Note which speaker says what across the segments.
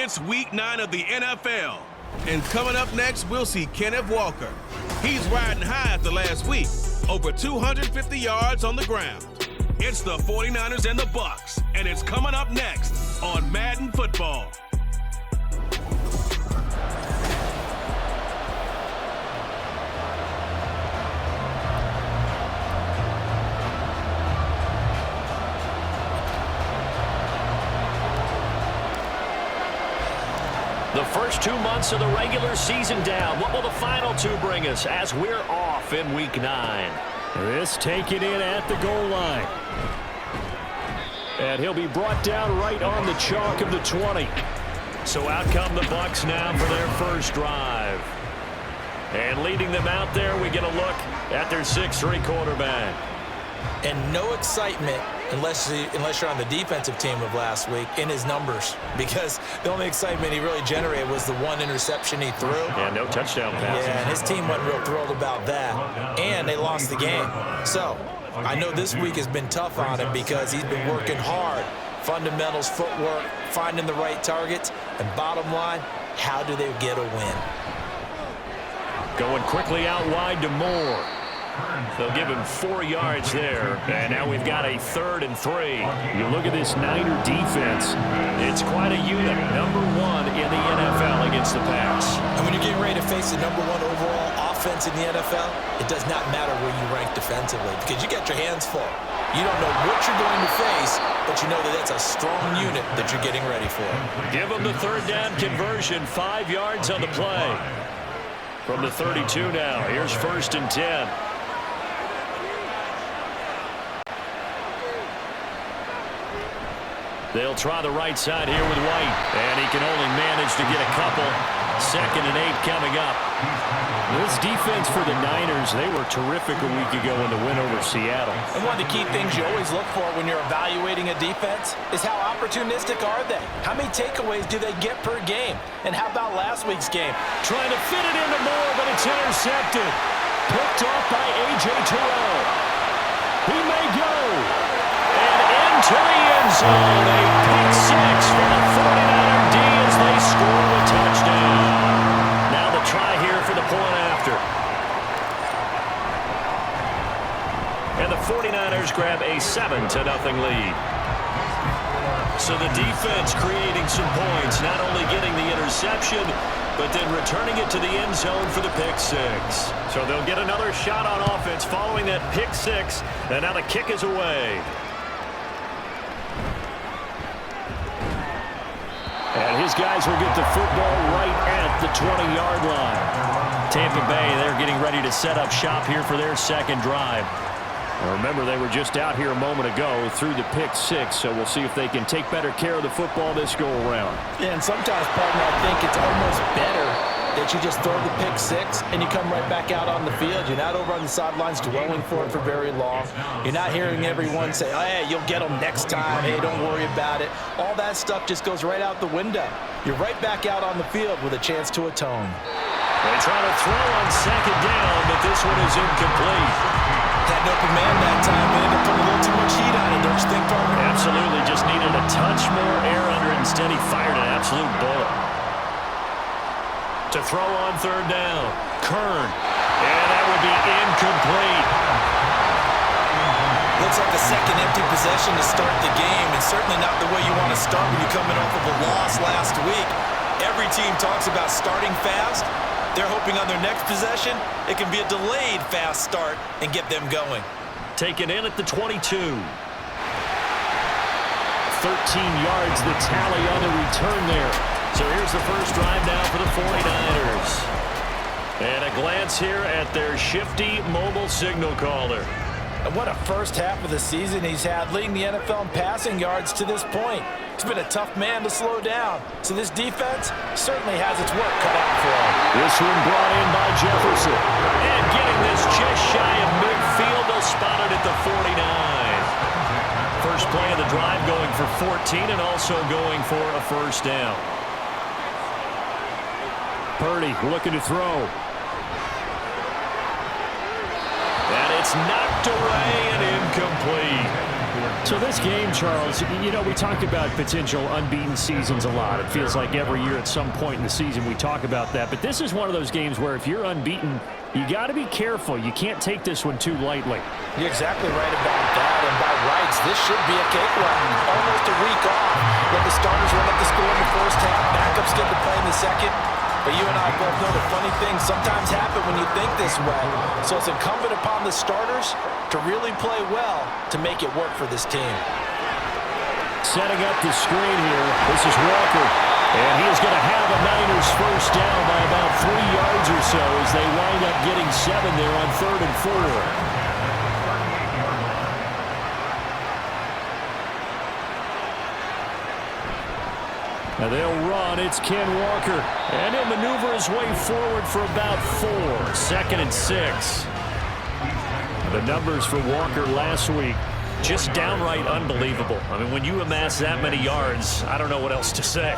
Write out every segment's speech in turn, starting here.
Speaker 1: It's week 9 of the NFL. And coming up next, we'll see Kenneth Walker. He's riding high after last week. Over 250 yards on the ground. It's the 49ers and the Bucs. And it's coming up next on Madden Football.
Speaker 2: The first 2 months of the regular season down. What will the final 2 bring us as we're off in week 9?
Speaker 3: This taken in at the goal line. And he'll be brought down right on the chalk of the 20.
Speaker 2: So out come the Bucs now for their first drive. And leading them out there, we get a look at their 6'3" quarterback.
Speaker 4: And no excitement unless you're on the defensive team of last week in his numbers, because the only excitement he really generated was the 1 interception he threw.
Speaker 2: And no touchdown pass.
Speaker 4: Yeah, and his team wasn't real thrilled about that. And they lost the game. So I know this week has been tough on him because he's been working hard. Fundamentals, footwork, finding the right targets. And bottom line, how do they get a win?
Speaker 2: Going quickly out wide to Moore. They'll give him 4 yards there. And now we've got a 3rd and 3.
Speaker 3: You look at this Niner defense.
Speaker 2: It's quite a unit. Number 1 in the NFL against the pass.
Speaker 4: And when you're getting ready to face the number 1 overall offense in the NFL, it does not matter where you rank defensively because you got your hands full. You don't know what you're going to face, but you know that that's a strong unit that you're getting ready for.
Speaker 2: Give them the 3rd down conversion. 5 yards on the play. From the 32 now. Here's 1st and 10. They'll try the right side here with White. And he can only manage to get a couple. 2nd and 8 coming up.
Speaker 3: This defense for the Niners, they were terrific a week ago in the win over Seattle.
Speaker 4: And one of the key things you always look for when you're evaluating a defense is how opportunistic are they? How many takeaways do they get per game? And how about last week's game?
Speaker 3: Trying to fit it into Moore, but it's intercepted. Picked off by A.J. Terrell. He may go.
Speaker 2: To the end zone, a pick 6 for the 49er D as they score a touchdown. Now the try here for the point after. And the 49ers grab a 7-0 lead. So the defense creating some points, not only getting the interception, but then returning it to the end zone for the pick 6. So they'll get another shot on offense following that pick 6, and now the kick is away.
Speaker 3: And his guys will get the football right at the 20-yard line.
Speaker 2: Tampa Bay, they're getting ready to set up shop here for their 2nd drive.
Speaker 3: Now remember, they were just out here a moment ago through the pick 6, so we'll see if they can take better care of the football this go-around.
Speaker 4: Yeah, and sometimes, partner, I think it's almost better that you just throw the pick 6 and you come right back out on the field. You're not over on the sidelines dwelling for it for very long. You're not hearing everyone say, oh, hey, you'll get them next time. Hey, don't worry about it. All that stuff just goes right out the window. You're right back out on the field with a chance to atone.
Speaker 2: They try to throw on 2nd down, but this one is incomplete.
Speaker 4: Had an open man that time, man. They put a little too much heat on it, don't you think, partner?
Speaker 2: Absolutely. Just needed a touch more air under it. Instead, he fired an absolute bullet. To throw on 3rd down. Kern. And that would be incomplete.
Speaker 4: Looks like a 2nd empty possession to start the game, and certainly not the way you want to start when you're coming off of a loss last week. Every team talks about starting fast. They're hoping on their next possession, it can be a delayed fast start and get them going.
Speaker 2: Taken in at the 22.
Speaker 3: 13 yards, the tally on the return there.
Speaker 2: So here's the first drive now for the 49ers. And a glance here at their shifty mobile signal caller.
Speaker 4: And what a first half of the season he's had, leading the NFL in passing yards to this point. He's been a tough man to slow down. So this defense certainly has its work cut out for him.
Speaker 3: This one brought in by Jefferson.
Speaker 2: And getting this just shy of midfield, they'll spot it at the 49. First play of the drive going for 14 and also going for a 1st down.
Speaker 3: Purdy looking to throw.
Speaker 2: And it's knocked away and incomplete.
Speaker 3: So this game, Charles, you know, we talk about potential unbeaten seasons a lot. It feels like every year at some point in the season we talk about that. But this is one of those games where if you're unbeaten, you got to be careful. You can't take this one too lightly.
Speaker 4: You're exactly right about that. And by rights, this should be a cakewalk. Almost a week off. Let the starters run up the score in the first half. Backups get to play in the second. But you and I both know the funny things sometimes happen when you think this way. So it's incumbent upon the starters to really play well to make it work for this team.
Speaker 3: Setting up the screen here. This is Walker. And he is going to have a Niners first down by about 3 yards or so as they wind up getting 7 there on 3rd and 4. Now they'll run. It's Ken Walker. And he'll maneuver his way forward for about 4. 2nd and 6. The numbers for Walker last week, just downright unbelievable. I mean, when you amass that many yards, I don't know what else to say.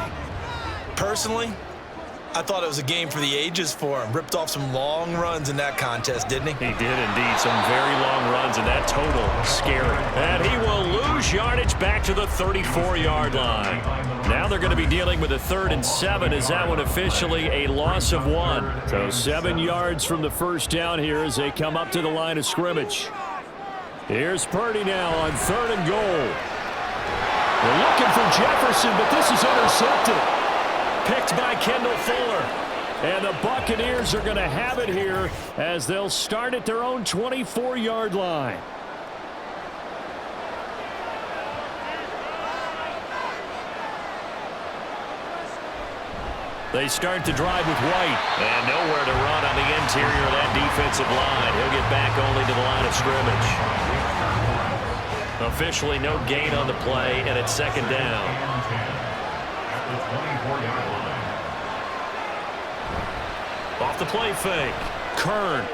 Speaker 4: Personally, I thought it was a game for the ages for him. Ripped off some long runs in that contest, didn't he?
Speaker 3: He did indeed. Some very long runs, and that total scary. And he will lose yardage back to the 34-yard line. Now they're going to be dealing with a 3rd and 7. Is that one officially a loss of 1? So 7 yards from the first down here as they come up to the line of scrimmage. Here's Purdy now on 3rd and goal. They're looking for Jefferson, but this is intercepted. Picked by Kendall Fuller. And the Buccaneers are going to have it here as they'll start at their own 24-yard line. They start to drive with White. And nowhere to run on the interior of that defensive line. He'll get back only to the line of scrimmage. Officially no gain on the play, and it's 2nd down. Off the play fake. Kern.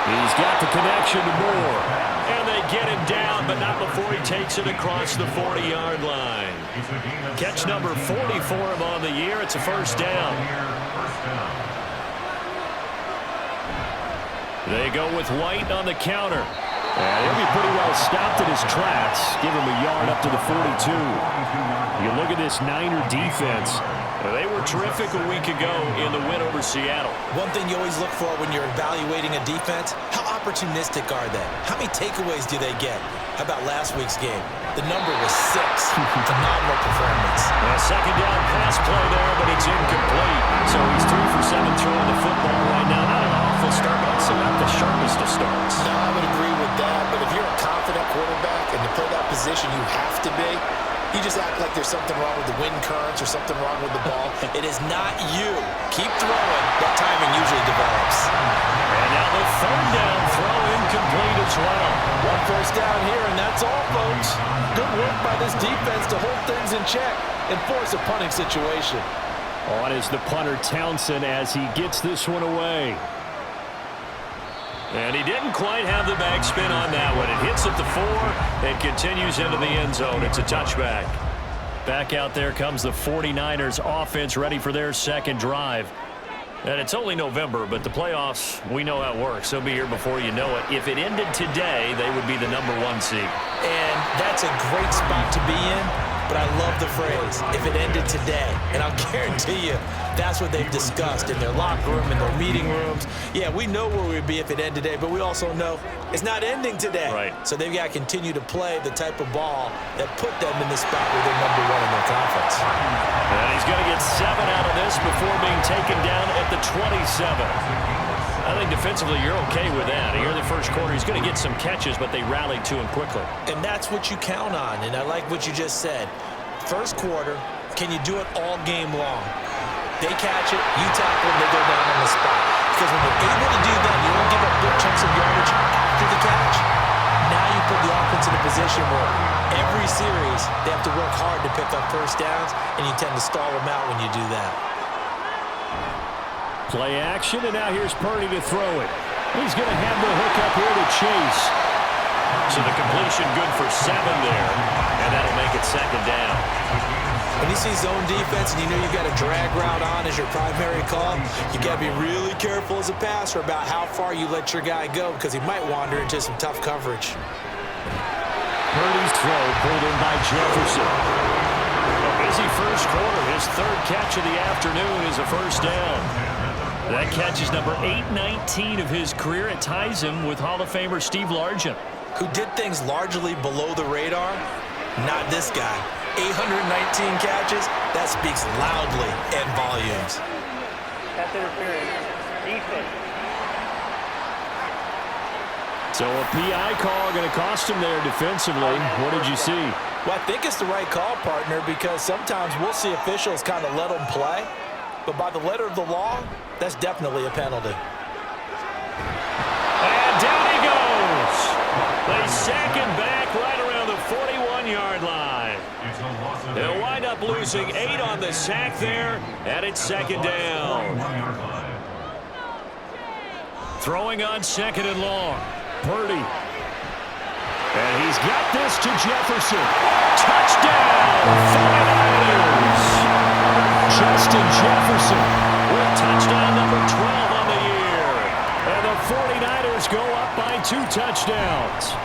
Speaker 3: He's got the connection to Moore. And they get him down, but not before he takes it across the 40-yard line. Catch number 40 for him on the year. It's a first down. They go with White on the counter. And he'll be pretty well stopped in his tracks. Give him a yard up to the 42. You look at this Niner defense. They were terrific a week ago in the win over Seattle.
Speaker 4: One thing you always look for when you're evaluating a defense, how opportunistic are they? How many takeaways do they get? How about last week's game? The number was 6. Phenomenal performance.
Speaker 3: A 2nd down pass play there, but it's incomplete. So he's 3 for 7 throwing the football right now. Not an awful start, but also not the sharpest of starts.
Speaker 4: No, I would agree with that, but if you're a confident quarterback and to play that position you have to be, you just act like there's something wrong with the wind currents or something wrong with the ball. It is not you. Keep throwing. That timing usually develops.
Speaker 3: And now the 3rd down throw incomplete as well.
Speaker 4: 1 first down here, and that's all, folks. Good work by this defense to hold things in check and force a punting situation.
Speaker 3: On is the punter Townsend as he gets this one away. And he didn't quite have the backspin on that one. It hits at the 4 and continues into the end zone. It's a touchback. Back out there comes the 49ers offense ready for their 2nd drive. And it's only November, but the playoffs, we know how it works. They'll be here before you know it. If it ended today, they would be the number 1 seed.
Speaker 4: And that's a great spot to be in, but I love the phrase, if it ended today. And I'll guarantee you, that's what they've discussed in their locker room, in their meeting rooms. Yeah, we know where we'd be if it ended today, but we also know it's not ending today.
Speaker 3: Right.
Speaker 4: So they've got to continue to play the type of ball that put them in the spot where they're number 1 in their conference.
Speaker 3: And he's going to get 7 out of this before being taken down at the 27. I think defensively you're okay with that. Here in the first quarter, he's going to get some catches, but they rallied to him quickly.
Speaker 4: And that's what you count on, and I like what you just said. First quarter, can you do it all game long? They catch it, you tackle them, they go down on the spot. Because when you're able to do that, you don't give up big chunks of yardage after the catch. Now you put the offense in a position where every series they have to work hard to pick up first downs, and you tend to stall them out when you do that.
Speaker 3: Play action, and now here's Purdy to throw it. He's going to have the hook up here to Chase. So the completion good for 7 there, and that'll make it 2nd down.
Speaker 4: When you see zone defense and you know you've got a drag route on as your primary call, you got to be really careful as a passer about how far you let your guy go because he might wander into some tough coverage.
Speaker 3: Purdy's throw pulled in by Jefferson. A busy first quarter. His third catch of the afternoon is a first down. That catch is number 819 of his career. It ties him with Hall of Famer Steve Largent,
Speaker 4: who did things largely below the radar. Not this guy. 819 catches, that speaks loudly in volumes.
Speaker 5: Pass interference. Defense.
Speaker 3: So a PI call going to cost him there defensively. What did you see?
Speaker 4: Well, I think it's the right call, partner, because sometimes we'll see officials kind of let them play. But by the letter of the law, that's definitely a penalty.
Speaker 3: And down he goes. They sack him back right around the 41-yard line. They'll wind up losing 8 on the sack there, and it's second down. Throwing on second and long. Purdy. And he's got this to Jefferson. Touchdown, 49ers. Justin Jefferson with touchdown number 12 on the year. And the 49ers go up by 2 touchdowns.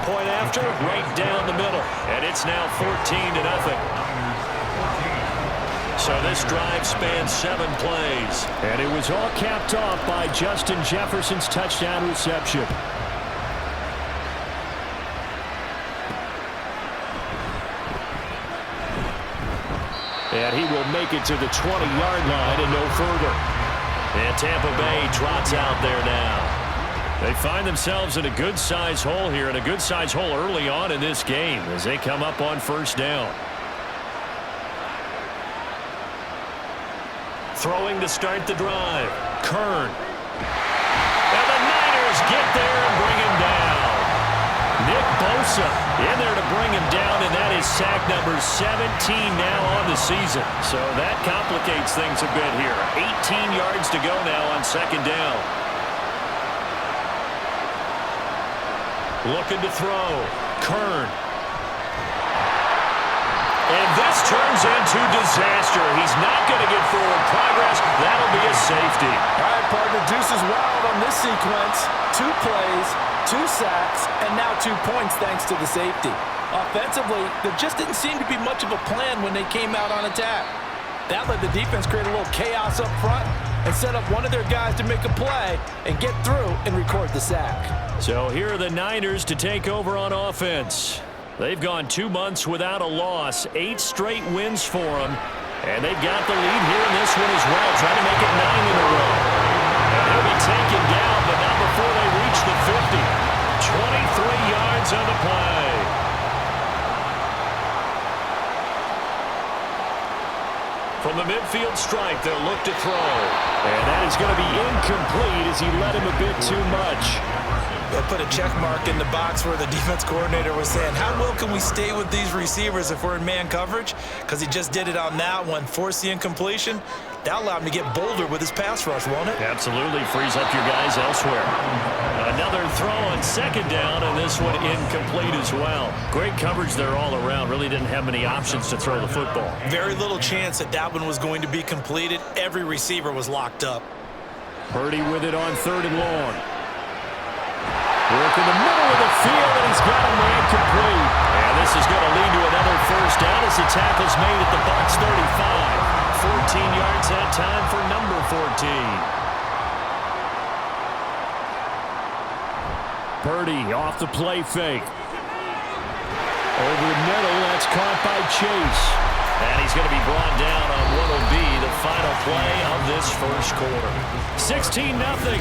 Speaker 3: Point after, right down the middle. And it's now 14-0. So this drive spans 7 plays. And it was all capped off by Justin Jefferson's touchdown reception. And he will make it to the 20-yard line and no further. And Tampa Bay trots out there now. They find themselves in a good-sized hole here, and a good-sized hole early on in this game as they come up on first down. Throwing to start the drive. Kern. And the Niners get there and bring him down. Nick Bosa in there to bring him down, and that is sack number 17 now on the season. So that complicates things a bit here. 18 yards to go now on second down. Looking to throw. Kern. And this turns into disaster. He's not going to get forward progress. That'll be a safety.
Speaker 4: All right, partner, deuce is wild on this sequence. 2 plays, 2 sacks, and now 2 points thanks to the safety. Offensively, there just didn't seem to be much of a plan when they came out on attack. That let the defense create a little chaos up front and set up one of their guys to make a play and get through and record the sack.
Speaker 3: So here are the Niners to take over on offense. They've gone 2 months without a loss, 8 straight wins for them, and they've got the lead here in this one as well, trying to make it 9 in a row. And he'll be taken down, but not before they reach the 50. 23 yards on the play. From the midfield stripe, they'll look to throw. And that is going to be incomplete as he led him a bit too much.
Speaker 4: They'll put a check mark in the box where the defense coordinator was saying, how well can we stay with these receivers if we're in man coverage? Because he just did it on that one, forced the incompletion. That allowed him to get bolder with his pass rush, won't it?
Speaker 3: Absolutely. Frees up your guys elsewhere. Another throw on second down, and this one incomplete as well. Great coverage there all around. Really didn't have many options to throw the football.
Speaker 4: Very little chance that that one was going to be completed. Every receiver was locked up.
Speaker 3: Purdy with it on third and long. Work in the middle of the field, and he's got him ran complete. And this is going to lead to another first down as the tackle's made at the Bucs 35. 14 yards that time for number 14. Purdy off the play fake. Over the middle, that's caught by Chase. And he's going to be brought down on what will be the final play of this first quarter. 16-0,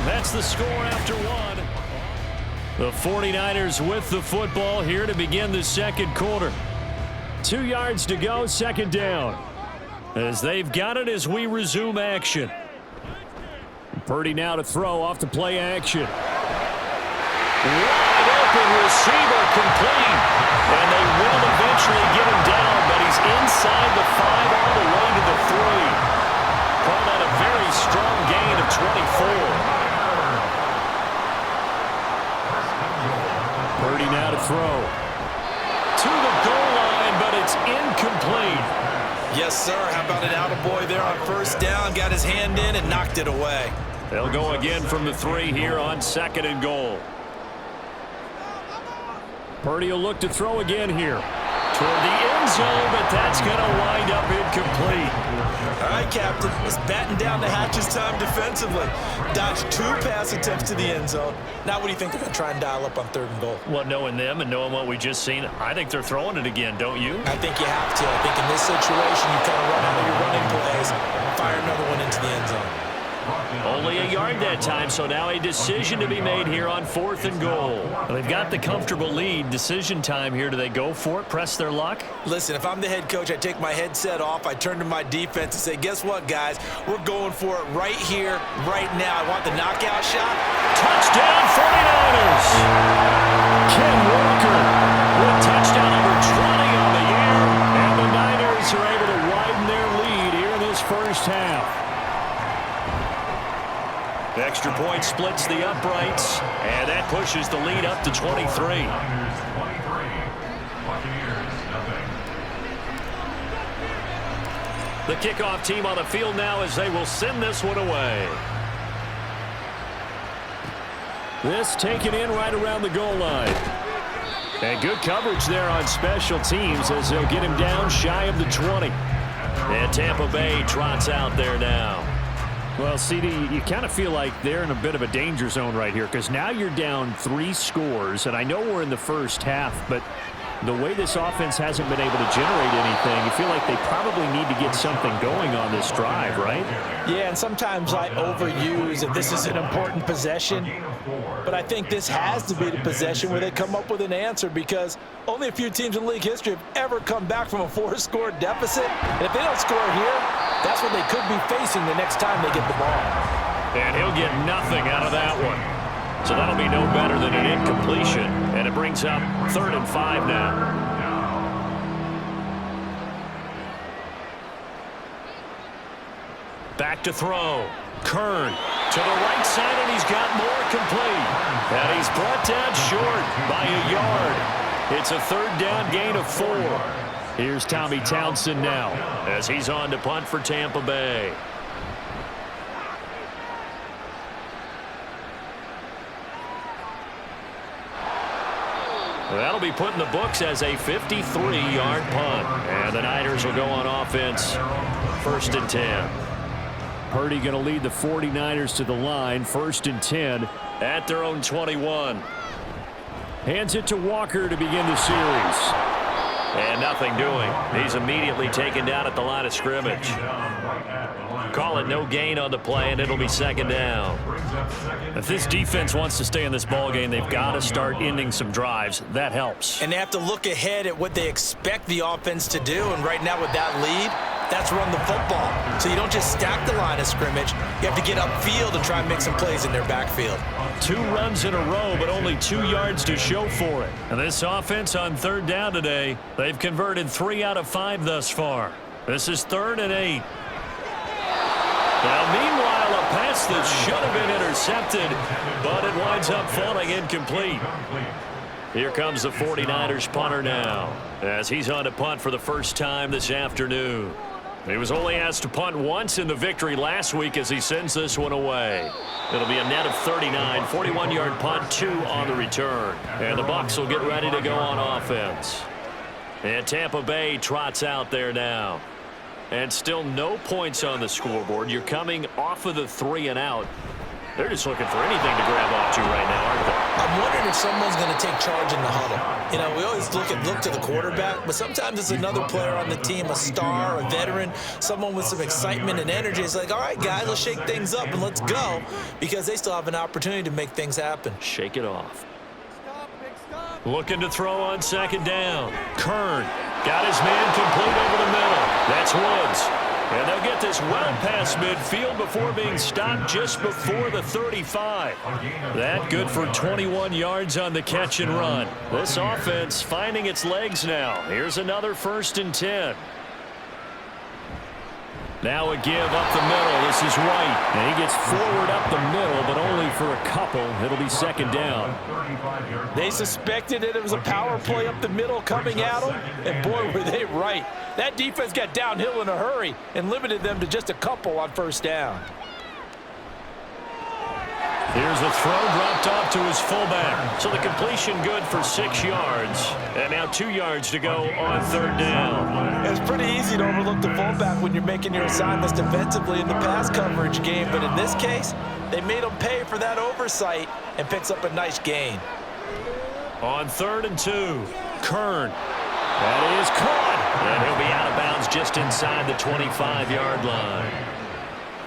Speaker 3: that's the score after 1. The 49ers with the football here to begin the second quarter. 2 yards to go, second down. As they've got it as we resume action. Purdy now to throw off the play action. Wide open receiver complete. And they will eventually get him down, but he's inside the 5 all the way to the 3. Call that a very strong gain of 24. Purdy now to throw. To the goal line, but it's incomplete.
Speaker 4: Yes, sir. How about an attaboy there on first down? Got his hand in and knocked it away.
Speaker 3: They'll go again from the 3 here on second and goal. Purdy will look to throw again here. Toward the end zone, but that's going to wind up incomplete.
Speaker 4: All right, Captain. It's batting down the hatches time defensively. Dodged 2 pass attempts to the end zone. Now what do you think they're going to try and dial up on 3rd and goal?
Speaker 3: Well, knowing them and knowing what we just seen, I think they're throwing it again, don't you?
Speaker 4: I think you have to. I think in this situation, you kind of run out of your running plays, fire another one into the end zone.
Speaker 3: Only a yard that time, so now a decision to be made here on 4th and goal. They've got the comfortable lead. Decision time here. Do they go for it, press their luck?
Speaker 4: Listen, if I'm the head coach, I take my headset off, I turn to my defense and say, guess what, guys? We're going for it right here, right now. I want the knockout shot.
Speaker 3: Touchdown, 49ers! Ken Walker with touchdown number 20 on the year. And the Niners are able to widen their lead here in this first half. Extra point splits the uprights, and that pushes the lead up to 23. The kickoff team on the field now as they will send this one away. This taken in right around the goal line. And good coverage there on special teams as they'll get him down shy of the 20. And Tampa Bay trots out there now. Well, CD, you kind of feel like they're in a bit of a danger zone right here because now you're down 3 scores, and I know we're in the first half, but the way this offense hasn't been able to generate anything, you feel like they probably need to get something going on this drive, right?
Speaker 4: Yeah, and sometimes I overuse if this is an important possession, but I think this has to be the possession where they come up with an answer because only a few teams in league history have ever come back from a 4-score deficit, and if they don't score here, that's what they could be facing the next time they get the ball.
Speaker 3: And he'll get nothing out of that one. So that'll be no better than an incompletion. And it brings up 3rd and 5 now. Back to throw. Kern to the right side, and he's got more complete. And he's brought down short by a yard. It's a 3rd down gain of 4. Here's Tommy Townsend now as he's on to punt for Tampa Bay. That'll be put in the books as a 53-yard punt. And the Niners will go on offense 1st and 10. Purdy going to lead the 49ers to the line, 1st and 10 at their own 21. Hands it to Walker to begin the series. And nothing doing. He's immediately taken down at the line of scrimmage. Call it no gain on the play, and it'll be 2nd down. If this defense wants to stay in this ballgame, they've got to start ending some drives. That helps.
Speaker 4: And they have to look ahead at what they expect the offense to do. And right now with that lead, that's run the football. So you don't just stack the line of scrimmage. You have to get upfield and try and make some plays in their backfield. 2
Speaker 3: runs in a row, but only 2 yards to show for it. And this offense on 3rd down today, they've converted 3 out of 5 thus far. This is 3rd and 8. Now, meanwhile, a pass that should have been intercepted, but it winds up falling incomplete. Here comes the 49ers punter now, as he's on to punt for the first time this afternoon. He was only asked to punt once in the victory last week as he sends this one away. It'll be a net of 39, 41-yard punt, 2 on the return. And the Bucs will get ready to go on offense. And Tampa Bay trots out there now. And still no points on the scoreboard. You're coming off of the 3 and out. They're just looking for anything to grab onto right now, aren't they?
Speaker 4: I'm wondering if someone's going to take charge in the huddle. You know, we always look to the quarterback, but sometimes it's another player on the team, a star, a veteran, someone with some excitement and energy. It's like, all right, guys, let's shake things up and let's go, because they still have an opportunity to make things happen.
Speaker 3: Shake it off. Looking to throw on 2nd down. Kern got his man complete over the middle. That's Woods. And they'll get this well past midfield before being stopped just before the 35. That good for 21 yards on the catch and run. This offense finding its legs now. Here's another 1st and 10. Now a give up the middle. This is White. And he gets forward up the middle, but only for a couple. It'll be 2nd down.
Speaker 4: They suspected that it was a power play up the middle coming at them, and boy, were they right. That defense got downhill in a hurry and limited them to just a couple on 1st down.
Speaker 3: Here's the throw dropped off to his fullback. So the completion good for 6 yards. And now 2 yards to go on 3rd down.
Speaker 4: It's pretty easy to overlook the fullback when you're making your assignments defensively in the pass coverage game. But in this case, they made him pay for that oversight and picks up a nice gain.
Speaker 3: On 3rd and 2, Kern. That is caught. And he'll be out of bounds just inside the 25-yard line.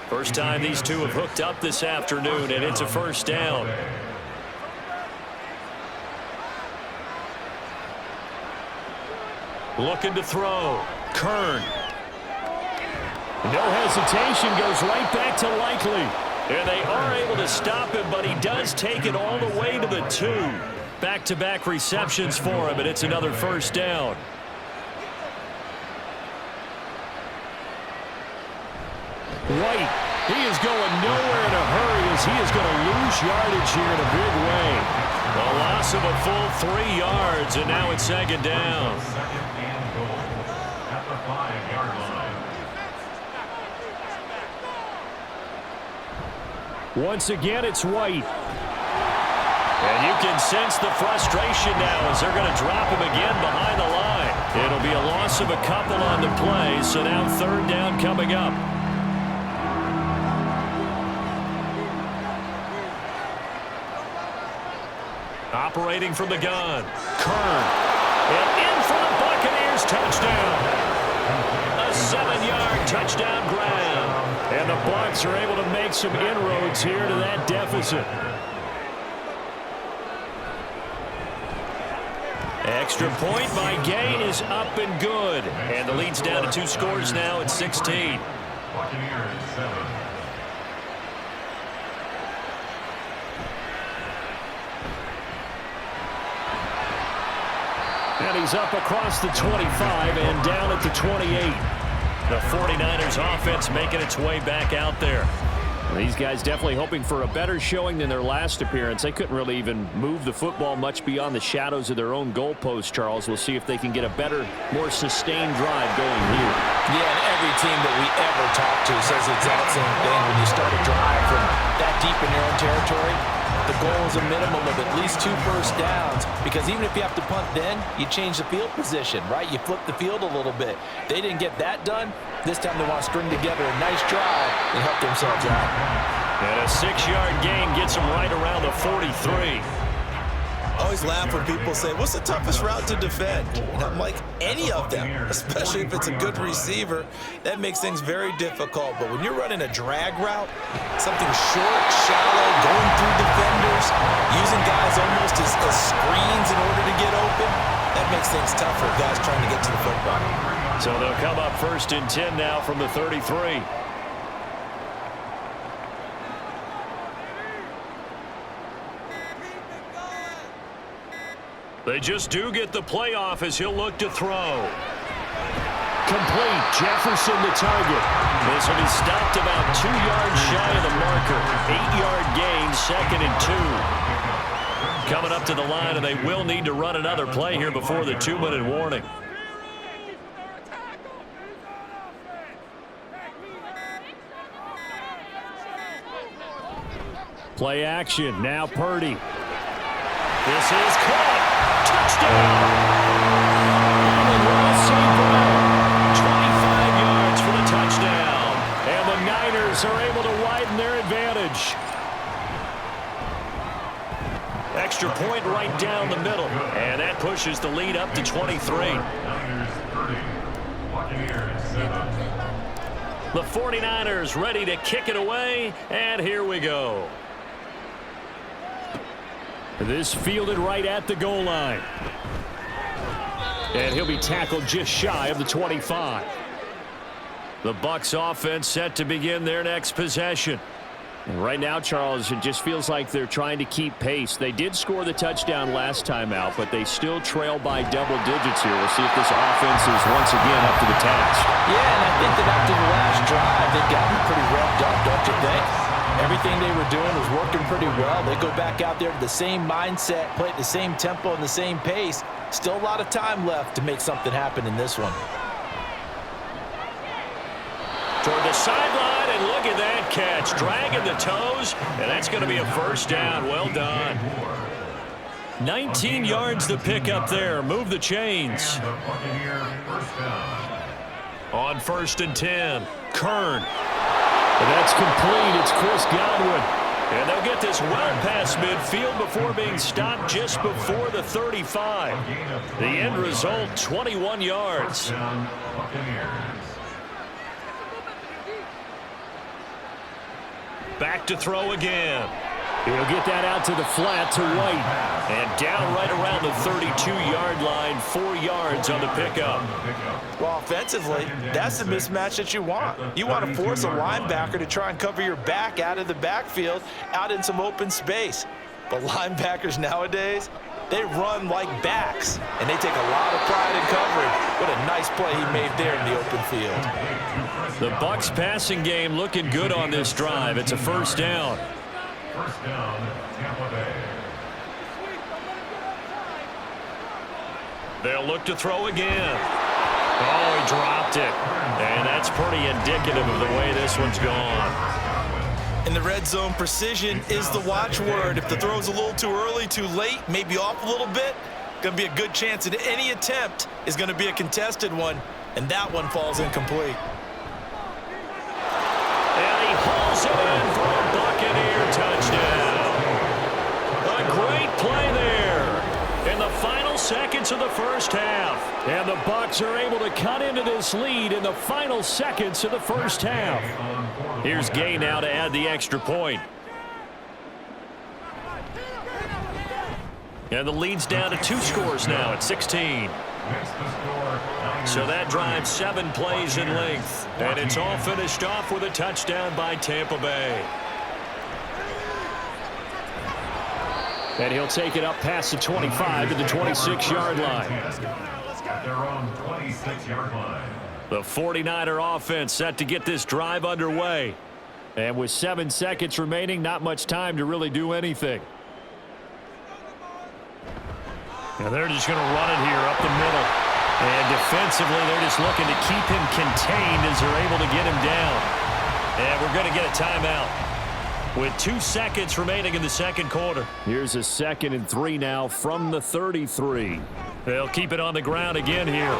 Speaker 3: First time these two have hooked up this afternoon, and it's a 1st down. Looking to throw. Kern. No hesitation, goes right back to Likely. And they are able to stop him, but he does take it all the way to the 2. Back-to-back receptions for him, and it's another 1st down. White, he is going nowhere in a hurry as he is going to lose yardage here in a big way. A loss of a full 3 yards, and now it's 2nd down.
Speaker 6: At the 5-yard line.
Speaker 3: Once again, it's White. And you can sense the frustration now as they're going to drop him again behind the line. It'll be a loss of a couple on the play, so now 3rd down coming up. Operating from the gun. Kern. And in for the Buccaneers touchdown. A 7-yard touchdown grab. And the Bucs are able to make some inroads here to that deficit. Extra point by Gain is up and good. And the lead's down to 2 scores now at 16.
Speaker 6: Buccaneers 7.
Speaker 3: And he's up across the 25 and down at the 28. The 49ers offense making its way back out there. These guys definitely hoping for a better showing than their last appearance. They couldn't really even move the football much beyond the shadows of their own goalpost, Charles. We'll see if they can get a better, more sustained drive going here.
Speaker 4: Yeah, and every team that we ever talk to says the exact same thing. When you start a drive from that deep in your own territory, the goal is a minimum of at least 2 first downs, because even if you have to punt then, you change the field position, right? You flip the field a little bit. They didn't get that done. This time they want to string together a nice drive and help themselves out.
Speaker 3: And a 6-yard gain gets them right around the 43.
Speaker 4: I always laugh when people say, what's the toughest route to defend? And I'm like, any of them, especially if it's a good receiver. That makes things very difficult. But when you're running a drag route, something short, shallow, going through defenders, using guys almost as screens in order to get open, that makes things tough for guys trying to get to the football.
Speaker 3: So they'll come up 1st and 10 now from the 33. They just do get the playoff as he'll look to throw. Complete. Jefferson the target. This will be stopped about 2 yards shy of the marker. 8-yard gain, 2nd and 2. Coming up to the line, and they will need to run another play here before the 2-minute warning. Play action. Now Purdy. This is caught. Touchdown! And Ross Brown, 25 yards for the touchdown. And the Niners are able to widen their advantage. Extra point right down the middle. And that pushes the lead up to 23.
Speaker 6: Niners 30. Buccaneers 7.
Speaker 3: The 49ers ready to kick it away. And here we go. This fielded right at the goal line. And he'll be tackled just shy of the 25. The Bucs offense set to begin their next possession. And right now, Charles, it just feels like they're trying to keep pace. They did score the touchdown last time out, but they still trail by double digits here. We'll see if this offense is once again up to the task.
Speaker 4: Yeah, and I think that after the last drive, they've gotten pretty revved up, don't you think? Everything they were doing was working pretty well. They go back out there with the same mindset, play at the same tempo and the same pace. Still a lot of time left to make something happen in this one.
Speaker 3: Toward the sideline, and look at that
Speaker 2: catch, dragging the toes, and that's going to be a first down. Well done. 19 yards to pick up there. Move the chains.
Speaker 6: And the Buccaneer first down.
Speaker 2: On 1st and 10, Kern. And that's complete. It's Chris Godwin. And they'll get this well past midfield before being stopped just before the 35. The end result, 21 yards.
Speaker 6: Touchdown, Buccaneers.
Speaker 2: Back to throw again.
Speaker 3: He'll get that out to the flat to White.
Speaker 2: And down right around the 32-yard line, 4 yards on the pickup.
Speaker 4: Well, offensively, that's the mismatch that you want. You want to force a linebacker to try and cover your back out of the backfield, out in some open space. But linebackers nowadays, they run like backs, and they take a lot of pride in coverage. What a nice play he made there in the open field.
Speaker 2: The Bucs passing game looking good on this drive. It's a first down.
Speaker 6: First down, Tampa Bay.
Speaker 2: They'll look to throw again. Oh, he dropped it. And that's pretty indicative of the way this one's gone.
Speaker 4: In the red zone, precision is the watchword. If the throw's a little too early, too late, maybe off a little bit, going to be a good chance that any attempt is going to be a contested one, and that one falls incomplete.
Speaker 2: And he hauls it in for a Buccaneer touchdown. A great play there in the final seconds of the first half.
Speaker 3: And the Bucs are able to cut into this lead in the final seconds of the first half.
Speaker 2: Here's Gay now to add the extra point. And the lead's down to 2 scores now at 16. So that drives 7 plays in length. And it's all finished off with a touchdown by Tampa Bay.
Speaker 3: And he'll take it up past the 25 to the 26-yard line.
Speaker 6: At their own 26-yard line.
Speaker 2: The 49er offense set to get this drive underway.
Speaker 3: And with 7 seconds remaining, not much time to really do anything.
Speaker 2: And they're just going to run it here up the middle. And defensively, they're just looking to keep him contained as they're able to get him down. And we're going to get a timeout with 2 seconds remaining in the second quarter.
Speaker 3: Here's a 2nd and 3 now from the 33.
Speaker 2: They'll keep it on the ground again here.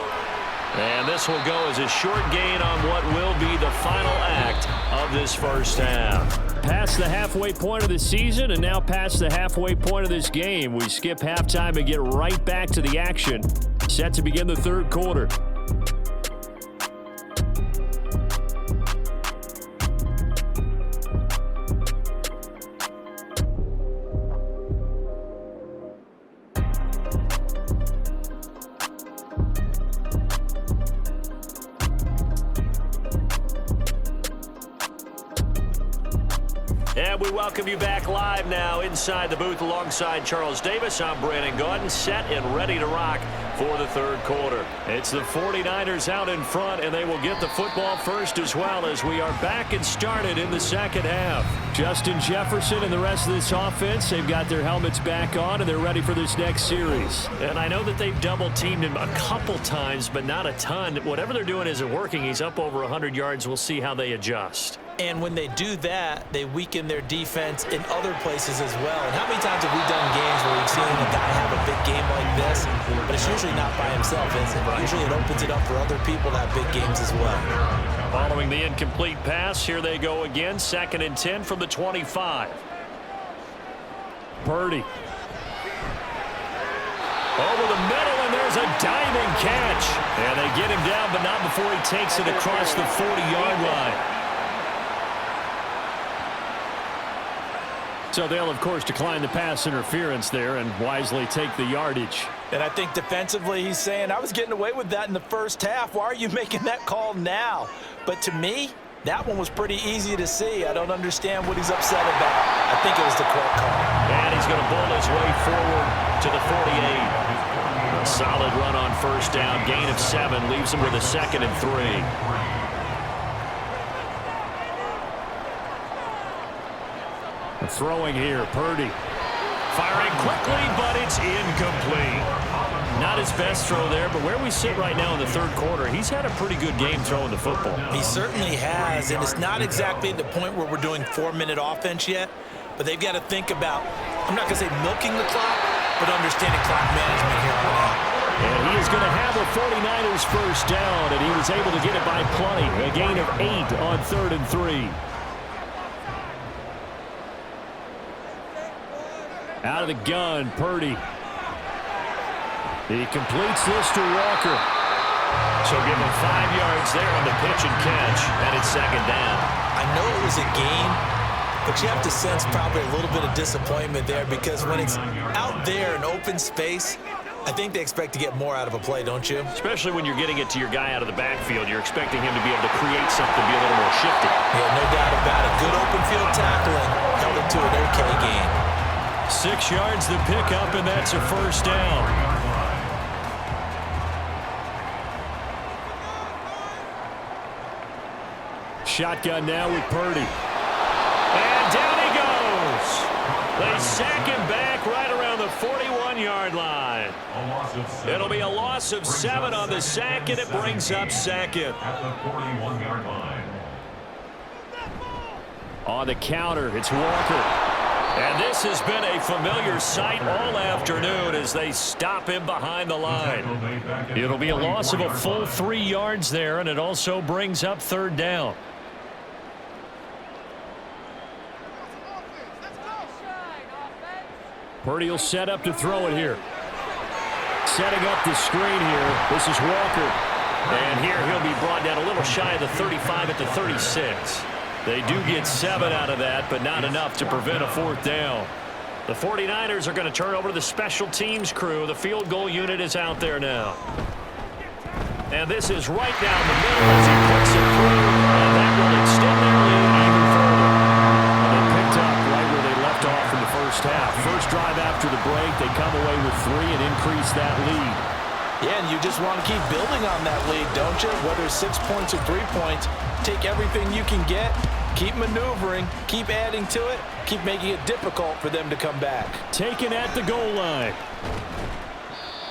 Speaker 2: And this will go as a short gain on what will be the final act of this first half.
Speaker 3: Past the halfway point of the season and now past the halfway point of this game. We skip halftime and get right back to the action. Set to begin the third quarter.
Speaker 2: And we welcome you back live now inside the booth alongside Charles Davis. I'm Brandon Gaudin, set and ready to rock for the third quarter. It's the 49ers out in front, and they will get the football first as well as we are back and started in the second half.
Speaker 3: Justin Jefferson and the rest of this offense, they've got their helmets back on, and they're ready for this next series.
Speaker 2: And I know that they've double-teamed him a couple times, but not a ton. Whatever they're doing isn't working. He's up over 100 yards. We'll see how they adjust.
Speaker 4: And when they do that, they weaken their defense in other places as well. And how many times have we done games where we've seen a guy have a big game like this, but it's usually not by himself, is it? Usually it opens it up for other people to have big games as well.
Speaker 2: Following the incomplete pass, here they go again. 2nd and 10 from the 25.
Speaker 3: Purdy.
Speaker 2: Over the middle, and there's a diving catch. And they get him down, but not before he takes it across the 40-yard line.
Speaker 3: So they'll, of course, decline the pass interference there and wisely take the yardage.
Speaker 4: And I think defensively he's saying, I was getting away with that in the first half. Why are you making that call now? But to me, that one was pretty easy to see. I don't understand what he's upset about. I think it was the correct call.
Speaker 2: And he's going to bull his way forward to the 48. A solid run on first down. Gain of 7 leaves him with a 2nd and 3.
Speaker 3: Throwing here, Purdy. Firing quickly, but it's incomplete. Not his best throw there, but where we sit right now in the third quarter, he's had a pretty good game throwing the football.
Speaker 4: He certainly has, and it's not exactly at the point where we're doing 4-minute offense yet, but they've got to think about, I'm not going to say milking the clock, but understanding clock management here on out.
Speaker 3: And he is going to have a 49ers first down, and he was able to get it by plenty. A gain of 8 on 3rd and 3. Out of the gun, Purdy. He completes this to Walker. So give him 5 yards there on the pitch and catch, and it's second down.
Speaker 4: I know it was a gain, but you have to sense probably a little bit of disappointment there because when it's out there in open space, I think they expect to get more out of a play, don't you?
Speaker 3: Especially when you're getting it to your guy out of the backfield. You're expecting him to be able to create something, be a little more shifty.
Speaker 4: Yeah, no doubt about it. Good open field tackling held it to an okay gain.
Speaker 3: 6 yards the pickup, and that's a first down. Shotgun now with Purdy. And down he goes. They sack him back right around the 41-yard line. It'll be a loss of 7 on the sack, and it brings up second.
Speaker 6: At the 41-yard line.
Speaker 3: On the counter, it's Walker. And this has been a familiar sight all afternoon as they stop him behind the line. It'll be a loss of a full 3 yards there, and it also brings up third down. Purdy will set up to throw it here. Setting up the screen here. This is Walker. And here he'll be brought down a little shy of the 35 at the 36. They do get 7 out of that, but not enough to prevent a fourth down. The 49ers are going to turn over to the special teams crew. The field goal unit is out there now. And this is right down the middle as he puts it through. And that will extend their lead even further. And they picked up right where they left off in the first half. First drive after the break, they come away with 3 and increase that lead.
Speaker 4: Yeah, and you just want to keep building on that lead, don't you? Whether it's 6 points or 3 points, take everything you can get, keep maneuvering, keep adding to it, keep making it difficult for them to come back.
Speaker 3: Taken at the goal line.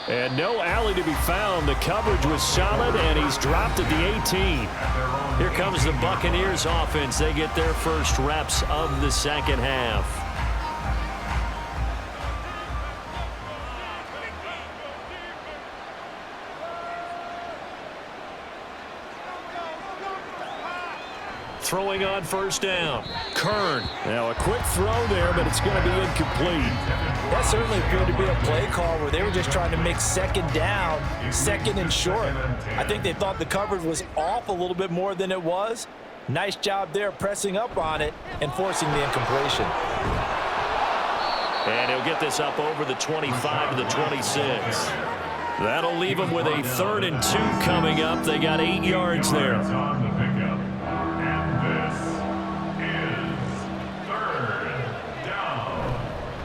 Speaker 3: And no alley to be found. The coverage was solid, and he's dropped at the 18. Here comes the Buccaneers offense. They get their first reps of the second half. Throwing on first down. Kern. Now a quick throw there, but it's going to be incomplete.
Speaker 4: That certainly appeared to be a play call where they were just trying to make second down, second and short. I think they thought the coverage was off a little bit more than it was. Nice job there pressing up on it and forcing the incompletion.
Speaker 3: And he'll get this up over the 25 to the 26. That'll leave them with a 3rd and 2 coming up. They got 8 yards there.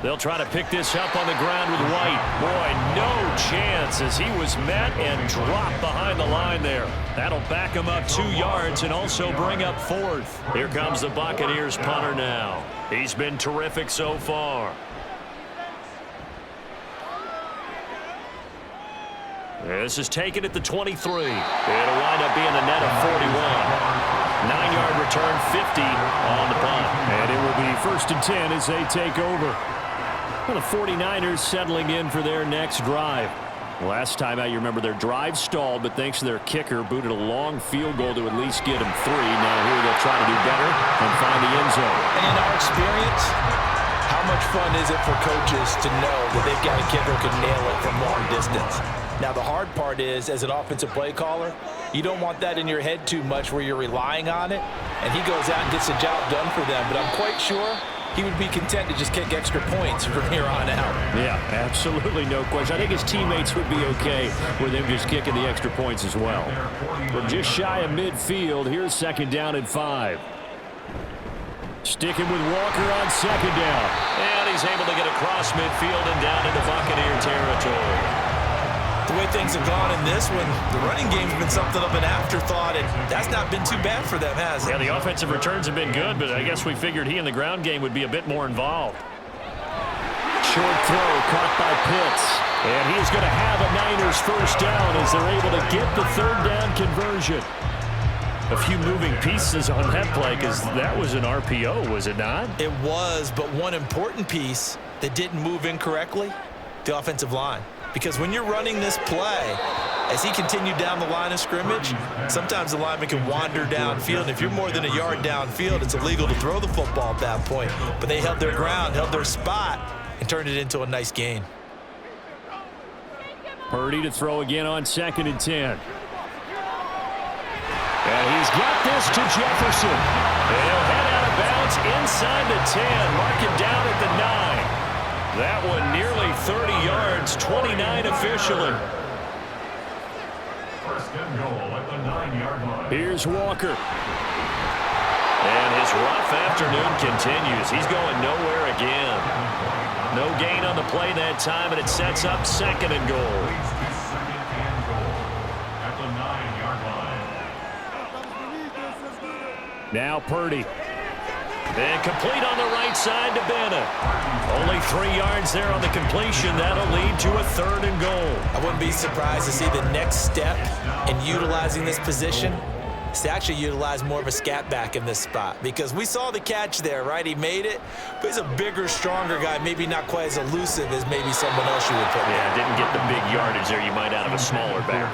Speaker 3: They'll try to pick this up on the ground with White. Boy, no chance as he was met and dropped behind the line there. That'll back him up 2 yards and also bring up 4th. Here comes the Buccaneers punter now. He's been terrific so far. This is taken at the 23. It'll wind up being a net of 41. 9-yard return, 50 on the punt. And it will be 1st and 10 as they take over. Well, the 49ers settling in for their next drive. Last time out, you remember their drive stalled, but thanks to their kicker, booted a long field goal to at least get them 3. Now here they'll try to do better and find the end zone.
Speaker 4: And in our experience, how much fun is it for coaches to know that they've got a kicker who can nail it from long distance? Now, the hard part is, as an offensive play caller, you don't want that in your head too much where you're relying on it, and he goes out and gets the job done for them. But I'm quite sure he would be content to just kick extra points from here on out.
Speaker 3: Yeah, absolutely no question. I think his teammates would be okay with him just kicking the extra points as well. We're just shy of midfield. Here's 2nd down and 5. Sticking with Walker on 2nd down. And he's able to get across midfield and down into Buccaneer territory.
Speaker 4: The way things have gone in this one, the running game's been something of an afterthought, and that's not been too bad for them, has it?
Speaker 3: Yeah, the offensive returns have been good, but I guess we figured he in the ground game would be a bit more involved. short throw caught by Pitts. And he's going to have a Niners first down as they're able to get the third down conversion. A few moving pieces on that play because that was an RPO, was it not?
Speaker 4: It was, but one important piece that didn't move incorrectly, the offensive line. Because when you're running this play, as he continued down the line of scrimmage, sometimes the lineman can wander downfield. If you're more than a yard downfield, it's illegal to throw the football at that point. But they held their ground, held their spot, and turned it into a nice gain.
Speaker 3: Purdy to throw again on 2nd and 10. And he's got this to Jefferson. And he'll head out of bounds inside the 10, mark him down at the 9. That one nearly 30 yards, 29 officially.
Speaker 6: First and goal at the 9-yard line.
Speaker 3: Here's Walker.
Speaker 2: And his rough afternoon continues. He's going nowhere again. No gain on the play that time, and it sets up 2nd and goal.
Speaker 6: Second and goal at the 9-yard line.
Speaker 3: Now Purdy.
Speaker 2: And complete on the right side to Bennett. Only 3 yards there on the completion. That'll lead to a 3rd and goal.
Speaker 4: I wouldn't be surprised to see the next step in utilizing this position is to actually utilize more of a scat back in this spot. Because we saw the catch there, right? He made it, but he's a bigger, stronger guy, maybe not quite as elusive as maybe someone else you would put there.
Speaker 2: Yeah, didn't get the big yardage there you might out of a smaller back.